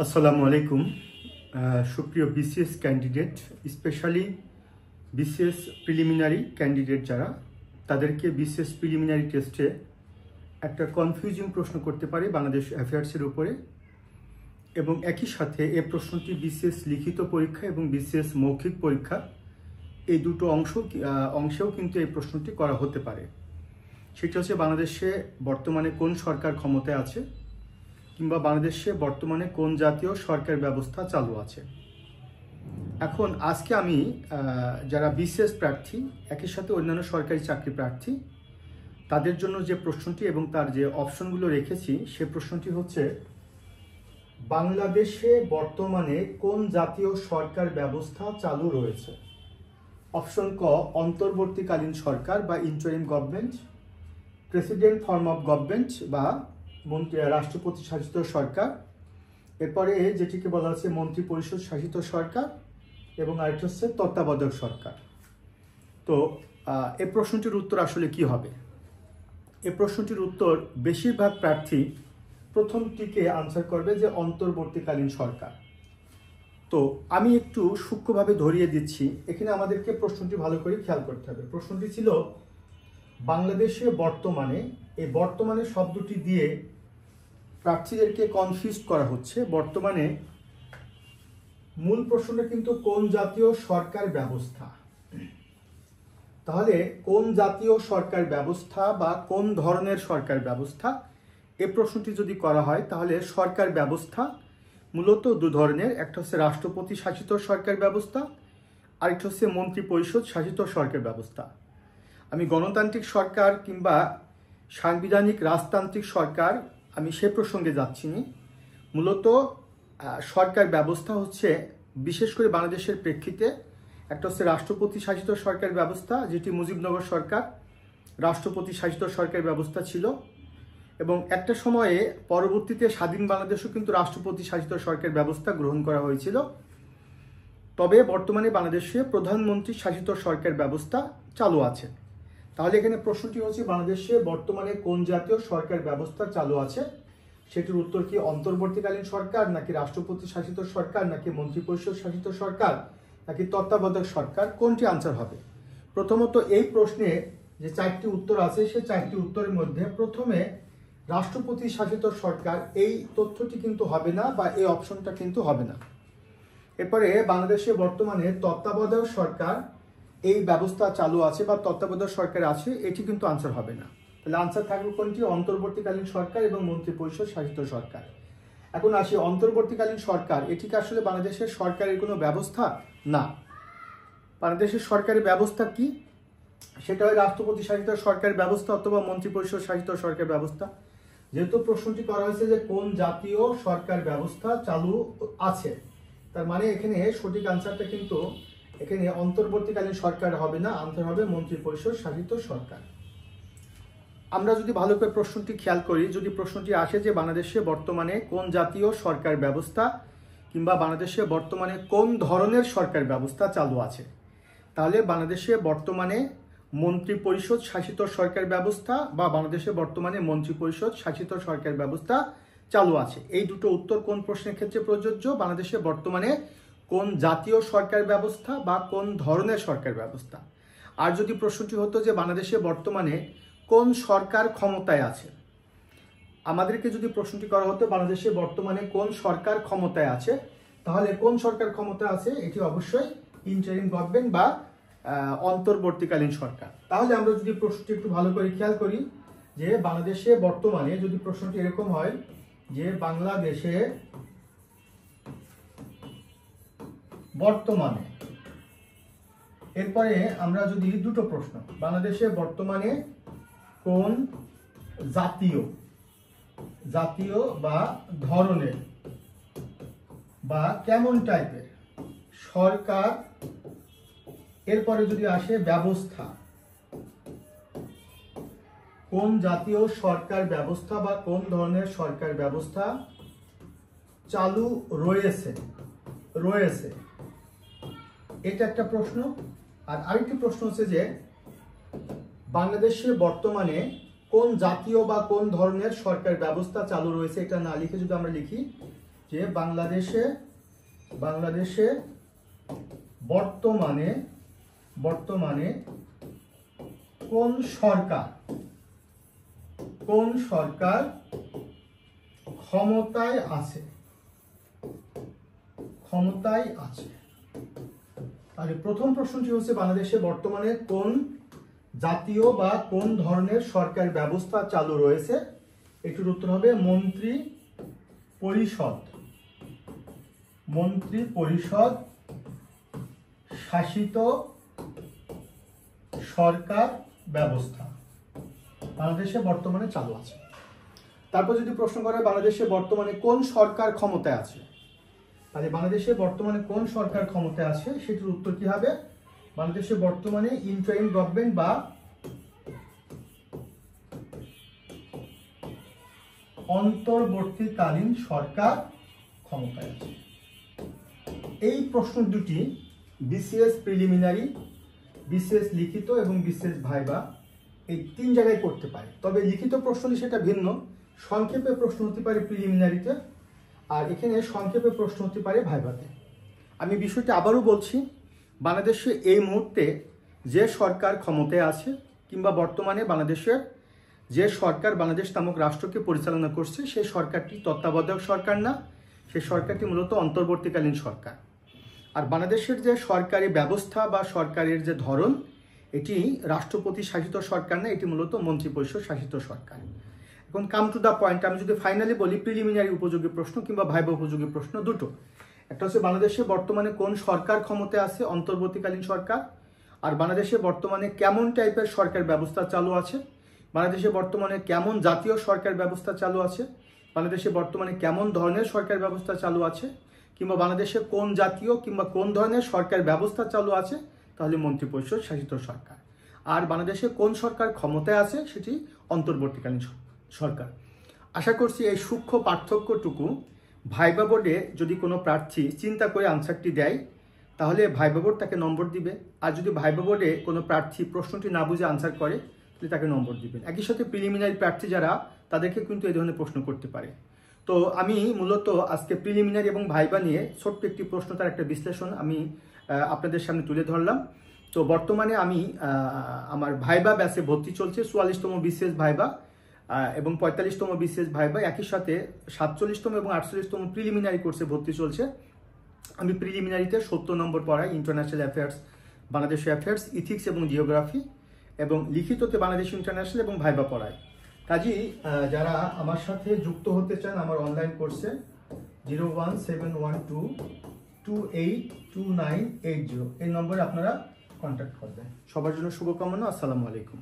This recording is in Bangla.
আসসালামু আলাইকুম। সুপ্রিয় BCS candidate, specially BCS preliminary candidate যারা, তাদেরকে বিসিএস প্রিলিমিনারি টেস্টে একটা কনফিউজিং প্রশ্ন করতে পারে বাংলাদেশ অ্যাফেয়ার্সের উপরে, এবং একই সাথে এই প্রশ্নটি বিসিএস লিখিত পরীক্ষা এবং বিসিএস মৌখিক পরীক্ষা এই দুটো অংশেও কিন্তু এই প্রশ্নটি করা হতে পারে। সেটা হচ্ছে বাংলাদেশে বর্তমানে কোন সরকার ক্ষমতায় আছে, কিংবা বাংলাদেশে বর্তমানে কোন জাতীয় সরকার ব্যবস্থা চালু আছে। এখন আজকে আমি যারা বিসিএস প্রার্থী, একই সাথে অন্যান্য সরকারি চাকরি প্রার্থী, তাদের জন্য যে প্রশ্নটি এবং তার যে অপশনগুলো রেখেছি, সে প্রশ্নটি হচ্ছে বাংলাদেশে বর্তমানে কোন জাতীয় সরকার ব্যবস্থা চালু রয়েছে। অপশন ক, অন্তর্বর্তীকালীন সরকার বা interim government, president form of government বা রাষ্ট্রপতি শাসিত সরকার, এরপরে যেটিকে বলা হচ্ছে মন্ত্রী পরিষদ শাসিত সরকার, এবং আরেকটা হচ্ছে তত্ত্বাবধায়ক সরকার। তো এই প্রশ্নটির উত্তর আসলে কি হবে? এই প্রশ্নটির উত্তর বেশিরভাগ প্রার্থী প্রথমটিকে আনসার করবে, যে অন্তর্বর্তীকালীন সরকার। তো আমি একটু সূক্ষ্মভাবে ধরিয়ে দিচ্ছি, এখানে আমাদেরকে প্রশ্নটি ভালো করে খেয়াল করতে হবে। প্রশ্নটি ছিল বাংলাদেশে বর্তমানে, এই বর্তমানে শব্দটি দিয়ে প্রার্থীদেরকে কনফিউজ করা হচ্ছে। বর্তমানে মূল প্রশ্নটা কিন্তু কোন জাতীয় সরকার ব্যবস্থা। তাহলে কোন জাতীয় সরকার ব্যবস্থা বা কোন ধরনের সরকার ব্যবস্থা, এই প্রশ্নটি যদি করা হয়, তাহলে সরকার ব্যবস্থা মূলত দু ধরনের। একটা হচ্ছে রাষ্ট্রপতি শাসিত সরকার ব্যবস্থা, আরেকটা হচ্ছে মন্ত্রী পরিষদ শাসিত সরকার ব্যবস্থা। আমি গণতান্ত্রিক সরকার কিংবা সাংবিধানিক রাজতান্ত্রিক সরকার, আমি সে প্রসঙ্গে যাচ্ছি না। মূলত সরকার ব্যবস্থা হচ্ছে, বিশেষ করে বাংলাদেশের প্রেক্ষিতে, একটা হচ্ছে রাষ্ট্রপতি শাসিত সরকার ব্যবস্থা, যেটি মুজিবনগর সরকার রাষ্ট্রপতি শাসিত সরকার ব্যবস্থা ছিল, এবং একটা সময়ে পরবর্তীতে স্বাধীন বাংলাদেশও কিন্তু রাষ্ট্রপতি শাসিত সরকার ব্যবস্থা গ্রহণ করা হয়েছিল। তবে বর্তমানে বাংলাদেশে প্রধানমন্ত্রী শাসিত সরকার ব্যবস্থা চালু আছে। তাহলে এখানে প্রশ্নটি হচ্ছে বাংলাদেশে বর্তমানে কোন জাতীয় সরকার ব্যবস্থা চালু আছে। সেটির উত্তর কি অন্তর্বর্তীকালীন সরকার, নাকি রাষ্ট্রপতি শাসিত সরকার, নাকি মন্ত্রী পরিষদ শাসিত সরকার, নাকি তত্ত্বাবধায়ক সরকার? কোনটি আনসার হবে? প্রথমত এই প্রশ্নে যে চারটি উত্তর আছে, সেই চারটি উত্তরের মধ্যে প্রথমে রাষ্ট্রপতি শাসিত সরকার, এই তথ্যটি কিন্তু হবে না, বা এই অপশনটা কিন্তু হবে না। এরপরে বাংলাদেশে বর্তমানে তত্ত্বাবধায়ক সরকার এই ব্যবস্থা চালু আছে বা তত্ত্বাবধায়ক সরকার আছে, এটি কিন্তু আনসার হবে না। তাহলে আনসার থাকবে কোনটি? অন্তর্বর্তীকালীন সরকার এবং মন্ত্রী পরিষদ শাসিত সরকার। এখন আসি অন্তর্বর্তীকালীন সরকার, এটিকে আসলে বাংলাদেশের সরকারের কোনো ব্যবস্থা না। বাংলাদেশের সরকারের ব্যবস্থা কি? সেটা হয় রাষ্ট্রপতি শাসিত সরকার ব্যবস্থা অথবা মন্ত্রী পরিষদ শাসিত সরকার ব্যবস্থা। যেহেতু প্রশ্নটি করা হয়েছে যে কোন জাতীয় সরকার ব্যবস্থা চালু আছে, তার মানে এখানে সঠিক আনসারটা কিন্তু এখানে অন্তর্বর্তীকালীন সরকার হবে না, আনসার হবে মন্ত্রী পরিষদ শাসিত সরকার। আমরা যদি ভালো করে প্রশ্নটি খেয়াল করি, যদি প্রশ্নটি আসে যে বাংলাদেশে বর্তমানে কোন জাতীয় সরকার ব্যবস্থা কিংবা বাংলাদেশে বর্তমানে কোন ধরনের সরকার ব্যবস্থা চালু আছে, তাহলে বাংলাদেশে বর্তমানে মন্ত্রী পরিষদ শাসিত সরকার ব্যবস্থা বা বাংলাদেশে বর্তমানে মন্ত্রী পরিষদ শাসিত সরকার ব্যবস্থা চালু আছে। এই দুটো উত্তর কোন প্রশ্নের ক্ষেত্রে প্রযোজ্য? বাংলাদেশে বর্তমানে কোন জাতীয় সরকার ব্যবস্থা বা কোন ধরনের সরকার ব্যবস্থা। আর যদি প্রশ্নটি হতো যে বাংলাদেশে বর্তমানে কোন সরকার ক্ষমতায় আছে, আমাদেরকে যদি প্রশ্নটি করা হতো বাংলাদেশে বর্তমানে কোন সরকার ক্ষমতায় আছে, তাহলে কোন সরকার ক্ষমতায় আছে? এটি অবশ্যই ইন্টারিম গভর্নমেন্ট বা অন্তর্বর্তীকালীন সরকার। তাহলে আমরা যদি প্রশ্নটি একটু ভালো করে খেয়াল করি, যে বাংলাদেশে বর্তমানে, যদি প্রশ্নটি এরকম হয় যে বাংলাদেশে বর্তমানে, এরপরে আমরা যদি দুটো প্রশ্ন, বাংলাদেশে বর্তমানে কোন জাতীয় বা ধরনের বা কেমন টাইপের সরকার, এরপরে যদি আসে ব্যবস্থা, কোন জাতীয় সরকার ব্যবস্থা বা কোন ধরনের সরকার ব্যবস্থা চালু রয়েছে, এটা একটা প্রশ্ন। আর আরেকটি প্রশ্ন হচ্ছে যে বাংলাদেশে বর্তমানে কোন জাতীয় বা কোন ধরনের সরকার ব্যবস্থা চালু রয়েছে, এটা না লিখে যদি আমরা লিখি যে বাংলাদেশে বর্তমানে কোন সরকার ক্ষমতায় আছে। তাহলে প্রথম প্রশ্নটি হচ্ছে বাংলাদেশে বর্তমানে কোন জাতীয় বা কোন ধরনের সরকার ব্যবস্থা চালু রয়েছে। এটির উত্তর হবে মন্ত্রী পরিষদ শাসিত সরকার ব্যবস্থা বাংলাদেশে বর্তমানে চালু আছে। তারপর যদি প্রশ্ন করে বাংলাদেশে বর্তমানে কোন সরকার ক্ষমতায় আছে, তাহলে বাংলাদেশে বর্তমানে কোন সরকার ক্ষমতায় আছে সেটির উত্তর কি হবে? বাংলাদেশে বর্তমানে ইন্টারিম গভর্নমেন্ট বা অন্তর্বর্তীকালীন সরকার ক্ষমতায় আছে। এই প্রশ্ন দুটি বিসিএস প্রিলিমিনারি, বিসিএস লিখিত এবং বিসিএস ভাইবা এই তিন জায়গায় করতে পারে। তবে লিখিত প্রশ্ন সেটা ভিন্ন, সংক্ষেপে প্রশ্ন হতে পারে প্রিলিমিনারিতে, আর এখানে সংক্ষেপে প্রশ্ন হতে পারে ভাইভাতে। আমি বিষয়টা আবারও বলছি, বাংলাদেশে এই মুহূর্তে যে সরকার ক্ষমতায় আছে কিংবা বর্তমানে বাংলাদেশের যে সরকার বাংলাদেশ নামক রাষ্ট্রকে পরিচালনা করছে সেই সরকারটি তত্ত্বাবধায়ক সরকার না, সেই সরকারটি মূলত অন্তর্বর্তীকালীন সরকার। আর বাংলাদেশের যে সরকারি ব্যবস্থা বা সরকারের যে ধরন, এটি রাষ্ট্রপতি শাসিত সরকার না, এটি মূলত মন্ত্রিপরিষদ শাসিত সরকার। এখন কাম টু দ্য পয়েন্ট, আমি যদি ফাইনালি বলি প্রিলিমিনারি উপযোগী প্রশ্ন কিংবা ভাইবা উপযোগী প্রশ্ন দুটো। একটা হচ্ছে বাংলাদেশে বর্তমানে কোন সরকার ক্ষমতায় আছে, অন্তর্বর্তীকালীন সরকার। আর বাংলাদেশে বর্তমানে কেমন টাইপের সরকার ব্যবস্থা চালু আছে, বাংলাদেশে বর্তমানে কেমন জাতীয় সরকার ব্যবস্থা চালু আছে, বাংলাদেশে বর্তমানে কেমন ধরনের সরকার ব্যবস্থা চালু আছে, কিংবা বাংলাদেশে কোন জাতীয় কিংবা কোন ধরনের সরকার ব্যবস্থা চালু আছে, তাহলে মন্ত্রিপরিষদ শাসিত সরকার। আর বাংলাদেশে কোন সরকার ক্ষমতায় আছে সেটি অন্তর্বর্তীকালীন সরকার। আশা করছি এই সূক্ষ্ম পার্থক্যটুকু ভাইবা বোর্ডে যদি কোনো প্রার্থী চিন্তা করে আনসারটি দেয় তাহলে ভাইবা বোর্ড তাকে নম্বর দিবে। আর যদি ভাইবা বোর্ডে কোনো প্রার্থী প্রশ্নটি না বুঝে আনসার করে তাহলে তাকে নম্বর দিবেন। একই সাথে প্রিলিমিনারি প্রার্থী যারা, তাদেরকে কিন্তু এই ধরনের প্রশ্ন করতে পারে। তো আমি মূলত আজকে প্রিলিমিনারি এবং ভাইবা নিয়ে ছোট্ট একটি প্রশ্ন, তার একটা বিশ্লেষণ আমি আপনাদের সামনে তুলে ধরলাম। তো বর্তমানে আমি আমার ভাইবা ব্যাচে ভর্তি চলছে, 44তম বিসিএস ভাইবা এবং 45তম বিসিএস ভাইবা, একই সাথে 47তম এবং 48তম প্রিলিমিনারি কোর্সে ভর্তি চলছে। আমি প্রিলিমিনারিতে 70 নম্বর পড়াই international affairs, Bangladesh affairs, ethics এবং জিওগ্রাফি, এবং লিখিততে বাংলাদেশ ইন্টারন্যাশনাল এবং ভাইবা পড়াই। কাজেই যারা আমার সাথে যুক্ত হতে চান আমার অনলাইন কোর্সে 01712282980 এই নম্বরে আপনারা কন্ট্যাক্ট করবেন। সবার জন্য শুভকামনা। আসসালামু আলাইকুম।